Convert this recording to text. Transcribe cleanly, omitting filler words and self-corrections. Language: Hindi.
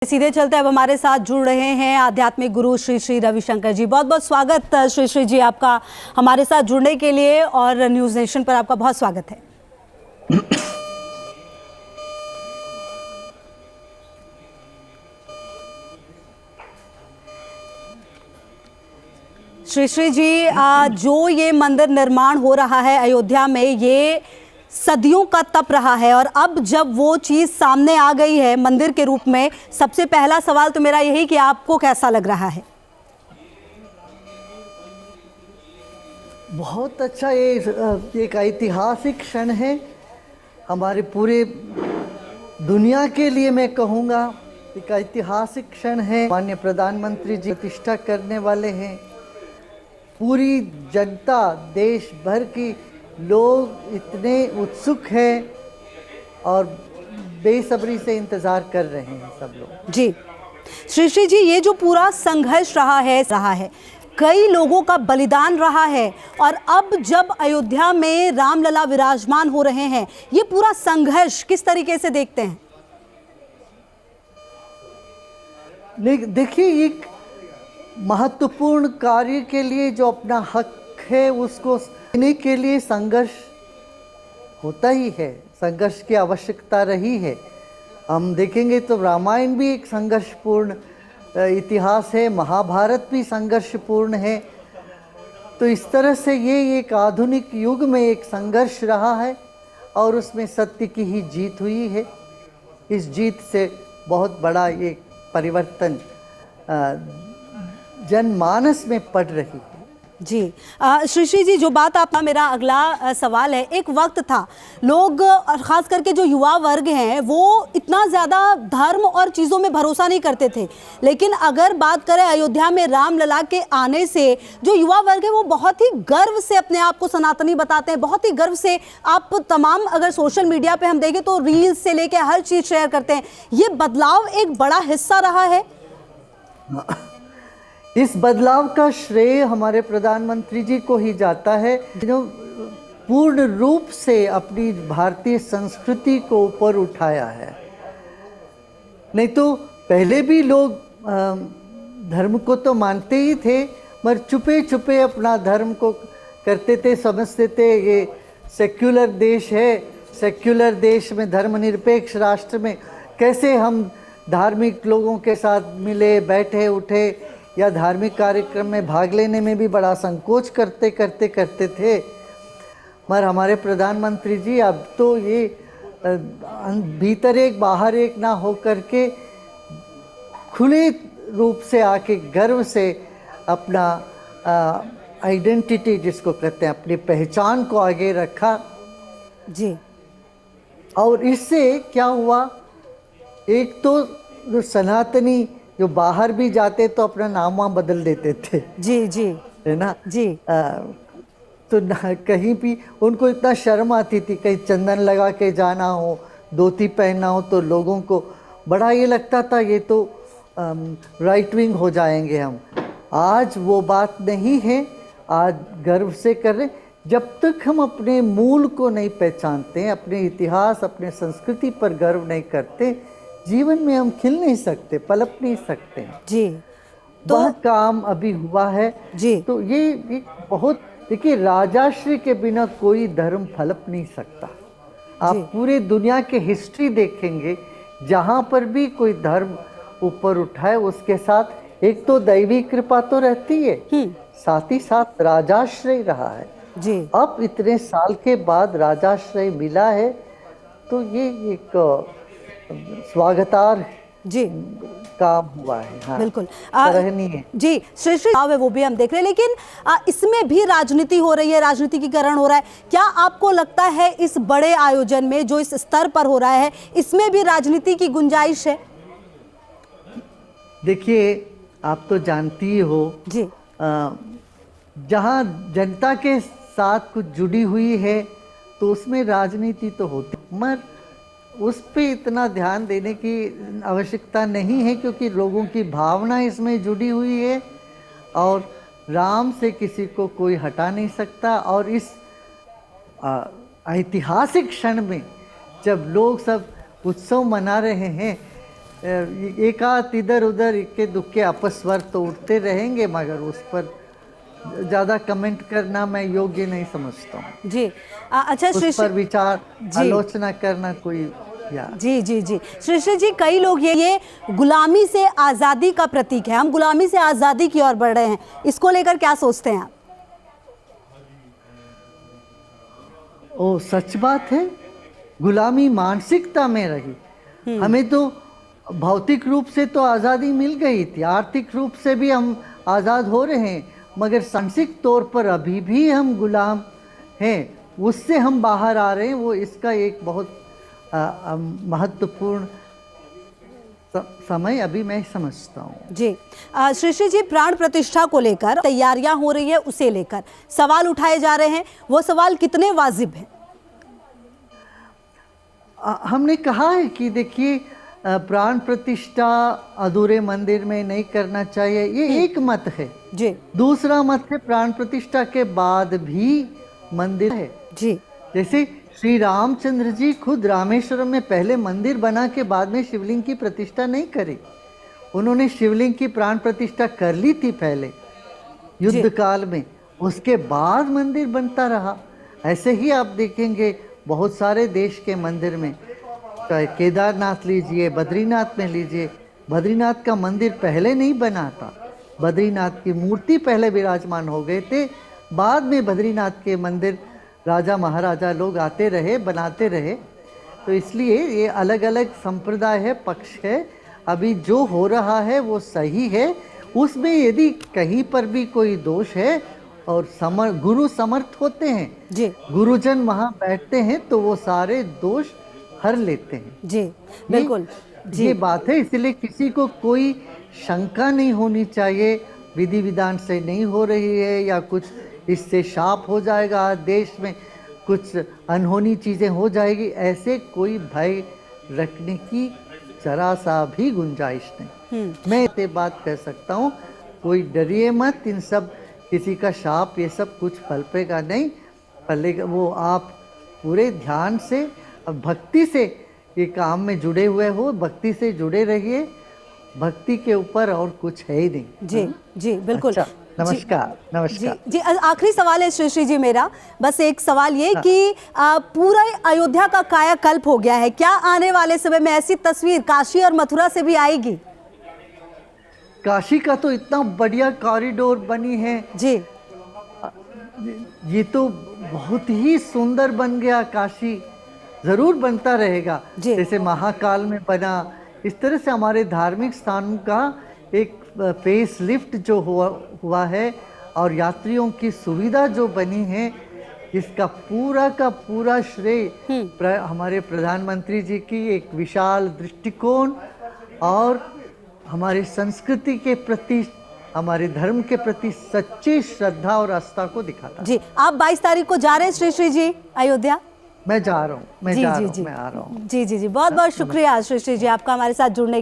सीधे चलते अब हमारे साथ जुड़ रहे हैं आध्यात्मिक गुरु श्री श्री रविशंकर जी। बहुत बहुत स्वागत श्री श्री जी आपका हमारे साथ जुड़ने के लिए, और न्यूज़ नेशन पर आपका बहुत स्वागत है। श्री श्री जी, जो ये मंदिर निर्माण हो रहा है अयोध्या में, ये सदियों का तप रहा है, और अब जब वो चीज़ सामने आ गई है मंदिर के रूप में, सबसे पहला सवाल तो मेरा यही कि आपको कैसा लग रहा है? बहुत अच्छा, ये एक ऐतिहासिक क्षण है हमारे पूरे दुनिया के लिए। मैं कहूँगा एक ऐतिहासिक क्षण है। माननीय प्रधानमंत्री जी प्रतिष्ठा करने वाले हैं। पूरी जनता, देश भर की लोग इतने उत्सुक हैं और बेसब्री से इंतज़ार कर रहे हैं सब लोग। जी श्री श्री जी, ये जो पूरा संघर्ष रहा है, कई लोगों का बलिदान रहा है, और अब जब अयोध्या में रामलला विराजमान हो रहे हैं, ये पूरा संघर्ष किस तरीके से देखते हैं? देखिए, एक महत्वपूर्ण कार्य के लिए जो अपना हक है उसको देने के लिए संघर्ष होता ही है। संघर्ष की आवश्यकता रही है। हम देखेंगे तो रामायण भी एक संघर्षपूर्ण इतिहास है, महाभारत भी संघर्षपूर्ण है। तो इस तरह से ये एक आधुनिक युग में एक संघर्ष रहा है, और उसमें सत्य की ही जीत हुई है। इस जीत से बहुत बड़ा ये परिवर्तन जनमानस में पड़ रही है। जी श्री श्री जी, जो बात आपका, मेरा अगला सवाल है। एक वक्त था लोग, खास करके जो युवा वर्ग हैं, वो इतना ज़्यादा धर्म और चीज़ों में भरोसा नहीं करते थे, लेकिन अगर बात करें अयोध्या में रामलला के आने से, जो युवा वर्ग है वो बहुत ही गर्व से अपने आप को सनातनी बताते हैं, बहुत ही गर्व से। आप तमाम अगर सोशल मीडिया पे हम देखें तो रील्स से लेकर हर चीज़ शेयर करते हैं। ये बदलाव एक बड़ा हिस्सा रहा है। इस बदलाव का श्रेय हमारे प्रधानमंत्री जी को ही जाता है, जो पूर्ण रूप से अपनी भारतीय संस्कृति को ऊपर उठाया है। नहीं तो पहले भी लोग धर्म को तो मानते ही थे, मगर छुपे छुपे अपना धर्म को करते थे, समझते थे ये सेक्युलर देश है, सेक्युलर देश में, धर्मनिरपेक्ष राष्ट्र में कैसे हम धार्मिक लोगों के साथ मिले, बैठे उठे, या धार्मिक कार्यक्रम में भाग लेने में भी बड़ा संकोच करते थे। मगर हमारे प्रधानमंत्री जी अब तो ये भीतर एक बाहर एक ना हो करके खुले रूप से आके गर्व से अपना आइडेंटिटी, जिसको कहते हैं, अपनी पहचान को आगे रखा जी। और इससे क्या हुआ, एक तो जो सनातनी जो बाहर भी जाते तो अपना नाम वहाँ बदल देते थे। जी जी, है ना जी। तो कहीं भी उनको इतना शर्म आती थी, कहीं चंदन लगा के जाना हो, धोती पहनना हो, तो लोगों को बड़ा ये लगता था ये तो राइट विंग हो जाएंगे हम। आज वो बात नहीं है। आज गर्व से कर रहे। जब तक हम अपने मूल को नहीं पहचानते, अपने इतिहास, अपने संस्कृति पर गर्व नहीं करते, जीवन में हम खिल नहीं सकते, पलप नहीं सकते जी। तो वह काम अभी हुआ है जी। तो ये एक बहुत, देखिए, राजाश्री के बिना कोई धर्म फलप नहीं सकता। आप पूरे दुनिया के हिस्ट्री देखेंगे, जहाँ पर भी कोई धर्म ऊपर उठाए, उसके साथ एक तो दैवी कृपा तो रहती है, साथ ही साथ राजाश्रय रहा है जी। अब इतने साल के बाद राजाश्रय मिला है, तो ये एक स्वागतार जी काम हुआ है। हाँ, बिल्कुल सराहनीय जी। श्री श्री है वो भी हम देख रहे हैं, लेकिन इसमें भी राजनीति हो रही है, राजनीतिकीकरण हो रहा है। क्या आपको लगता है इस बड़े आयोजन में, जो इस स्तर पर हो रहा है, इसमें भी राजनीति की गुंजाइश है? देखिए, आप तो जानती हो जी, जहाँ जनता के साथ कुछ जुड़ी हुई है तो उसमें राजनीति तो होती, मगर उस पे इतना ध्यान देने की आवश्यकता नहीं है, क्योंकि लोगों की भावना इसमें जुड़ी हुई है, और राम से किसी को कोई हटा नहीं सकता। और इस ऐतिहासिक क्षण में जब लोग सब उत्सव मना रहे हैं, एक आध इधर उधर इक्के दुक्के अपस्वर तो उठते रहेंगे, मगर उस पर ज़्यादा कमेंट करना मैं योग्य नहीं समझता हूँ। जी अच्छा उस श्री पर विचार जी। आलोचना करना कोई या जी जी जी श्री जी, कई लोग ये गुलामी से आज़ादी का प्रतीक है, हम गुलामी से आज़ादी की ओर बढ़ रहे हैं, इसको लेकर क्या सोचते हैं आप? ओ सच बात है, गुलामी मानसिकता में रही। हमें तो भौतिक रूप से तो आज़ादी मिल गई थी, आर्थिक रूप से भी हम आज़ाद हो रहे हैं, मगर मानसिक तौर पर अभी भी हम गुलाम हैं, उससे हम बाहर आ रहे हैं। वो इसका एक बहुत महत्वपूर्ण समय अभी मैं समझता हूँ। जी श्री जी, प्राण प्रतिष्ठा को लेकर तैयारियां हो रही है, उसे लेकर सवाल उठाए जा रहे हैं, वो सवाल कितने वाजिब हैं? हमने कहा है कि देखिए, प्राण प्रतिष्ठा अधूरे मंदिर में नहीं करना चाहिए, ये एक मत है जी। दूसरा मत है प्राण प्रतिष्ठा के बाद भी मंदिर है जी। जैसे श्री रामचंद्र जी खुद रामेश्वरम में पहले मंदिर बना के बाद में शिवलिंग की प्रतिष्ठा नहीं करी, उन्होंने शिवलिंग की प्राण प्रतिष्ठा कर ली थी पहले युद्ध काल में, उसके बाद मंदिर बनता रहा। ऐसे ही आप देखेंगे बहुत सारे देश के मंदिर में, चाहे केदारनाथ लीजिए, बद्रीनाथ में लीजिए, बद्रीनाथ का मंदिर पहले नहीं बना था, बद्रीनाथ की मूर्ति पहले विराजमान हो गए थे, बाद में बद्रीनाथ के मंदिर राजा महाराजा लोग आते रहे, बनाते रहे। तो इसलिए ये अलग अलग संप्रदाय है, पक्ष है। अभी जो हो रहा है वो सही है, उसमें यदि कहीं पर भी कोई दोष है और गुरु समर्थ होते हैं जी। गुरुजन वहाँ बैठते हैं तो वो सारे दोष हर लेते हैं। जी बिल्कुल जी। ये बात है, इसलिए किसी को कोई शंका नहीं होनी चाहिए, विधि विधान से नहीं हो रही है या कुछ इससे शाप हो जाएगा, देश में कुछ अनहोनी चीज़ें हो जाएगी, ऐसे कोई भय रखने की जरा सा भी गुंजाइश नहीं। मैं ये बात कह सकता हूँ, कोई डरिए मत, इन सब किसी का शाप ये सब कुछ फलपेगा नहीं, फलेगा वो आप पूरे ध्यान से भक्ति से ये काम में जुड़े हुए हो, भक्ति से जुड़े रहिए, भक्ति के ऊपर और कुछ है ही नहीं। जी जी बिल्कुल। अच्छा, नमस्कार। नमस्कार जी। आखिरी सवाल है श्री जी मेरा, बस एक सवाल ये कि पूरा अयोध्या का कायाकल्प हो गया है, क्या आने वाले समय में ऐसी तस्वीर काशी और मथुरा से भी आएगी? काशी का तो इतना बढ़िया कॉरिडोर बनी है जी। ये तो बहुत ही सुंदर बन गया, काशी जरूर बनता रहेगा जैसे महाकाल में बना, इस तरह से हमारे धार्मिक स्थानों का एक फेस लिफ्ट जो हुआ है और यात्रियों की सुविधा जो बनी है, इसका पूरा का पूरा श्रेय हमारे प्रधानमंत्री जी की एक विशाल दृष्टिकोण और हमारी संस्कृति के प्रति, हमारे धर्म के प्रति सच्ची श्रद्धा और आस्था को दिखाता है। जी आप 22 तारीख को जा रहे हैं श्री जी अयोध्या? मैं जा रहा हूँ, मैं जी जा जी रहा हूँ, जी मैं आ रहा हूँ। जी जी जी बहुत बहुत शुक्रिया श्री जी आपका हमारे साथ जुड़ने